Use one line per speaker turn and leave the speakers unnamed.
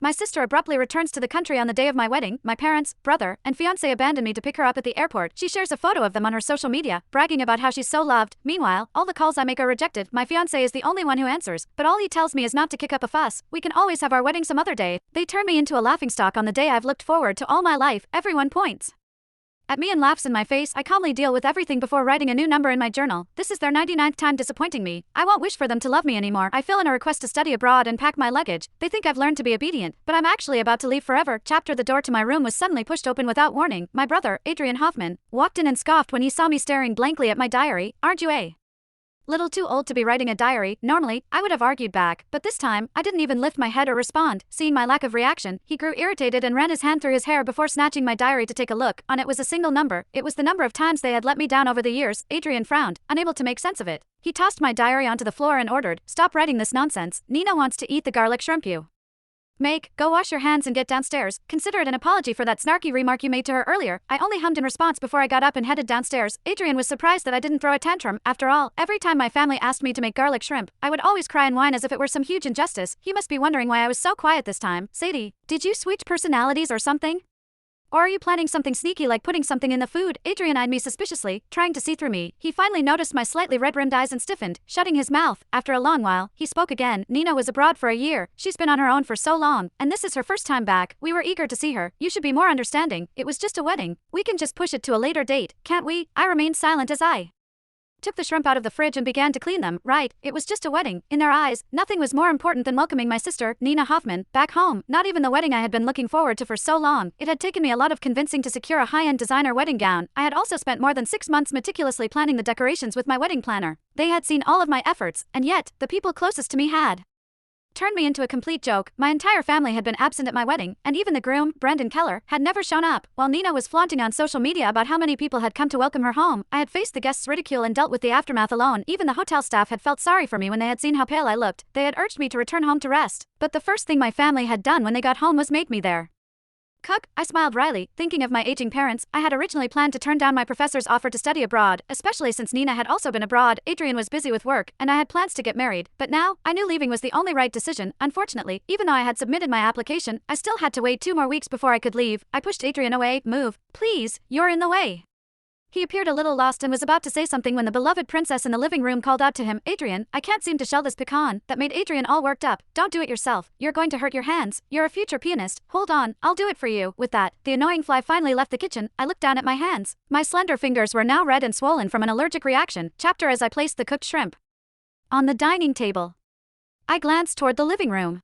My sister abruptly returns to the country on the day of my wedding. My parents, brother, and fiancé abandoned me to pick her up at the airport. She shares a photo of them on her social media, bragging about how she's so loved. Meanwhile, all the calls I make are rejected. My fiancé is the only one who answers, but all he tells me is not to kick up a fuss. We can always have our wedding some other day. They turn me into a laughingstock on the day I've looked forward to all my life. Everyone points at me and laughs in my face. I calmly deal with everything before writing a new number in my journal. This is their 99th time disappointing me. I won't wish for them to love me anymore. I fill in a request to study abroad and pack my luggage. They think I've learned to be obedient, but I'm actually about to leave forever. Chapter: The door to my room was suddenly pushed open without warning. My brother, Adrian Hoffman, walked in and scoffed when he saw me staring blankly at my diary. Aren't you a little too old to be writing a diary? Normally, I would have argued back, but this time, I didn't even lift my head or respond. Seeing my lack of reaction, he grew irritated and ran his hand through his hair before snatching my diary to take a look. On it was a single number. It was the number of times they had let me down over the years. Adrian frowned, unable to make sense of it. He tossed my diary onto the floor and ordered, "Stop writing this nonsense. Nina wants to eat the garlic shrimp you make. Go wash your hands and get downstairs. Consider it an apology for that snarky remark you made to her earlier." I only hummed in response before I got up and headed downstairs. Adrian was surprised that I didn't throw a tantrum. After all, every time my family asked me to make garlic shrimp, I would always cry and whine as if it were some huge injustice. He must be wondering why I was so quiet this time. "Sadie, did you switch personalities or something? Or are you planning something sneaky like putting something in the food?" Adrian eyed me suspiciously, trying to see through me. He finally noticed my slightly red-rimmed eyes and stiffened, shutting his mouth. After a long while, he spoke again. "Nina was abroad for a year. She's been on her own for so long, and this is her first time back. We were eager to see her. You should be more understanding. It was just a wedding. We can just push it to a later date, can't we?" I remained silent as I took the shrimp out of the fridge and began to clean them. Right, it was just a wedding. In their eyes, nothing was more important than welcoming my sister, Nina Hoffman, back home. Not even the wedding I had been looking forward to for so long. It had taken me a lot of convincing to secure a high-end designer wedding gown. I had also spent more than 6 months meticulously planning the decorations with my wedding planner. They had seen all of my efforts, and yet, the people closest to me had turned me into a complete joke. My entire family had been absent at my wedding, and even the groom, Brendan Keller, had never shown up. While Nina was flaunting on social media about how many people had come to welcome her home, I had faced the guests' ridicule and dealt with the aftermath alone. Even the hotel staff had felt sorry for me when they had seen how pale I looked. They had urged me to return home to rest, but the first thing my family had done when they got home was make me their cook. I smiled wryly, thinking of my aging parents. I had originally planned to turn down my professor's offer to study abroad, especially since Nina had also been abroad. Adrian was busy with work, and I had plans to get married. But now, I knew leaving was the only right decision. Unfortunately, even though I had submitted my application, I still had to wait 2 more weeks before I could leave. I pushed Adrian away. "Move, please, you're in the way." He appeared a little lost and was about to say something when the beloved princess in the living room called out to him, "Adrian, I can't seem to shell this pecan." That made Adrian all worked up. "Don't do it yourself. You're going to hurt your hands. You're a future pianist. Hold on, I'll do it for you." With that, the annoying fly finally left the kitchen. I looked down at my hands. My slender fingers were now red and swollen from an allergic reaction. Chapter: As I placed the cooked shrimp on the dining table, I glanced toward the living room.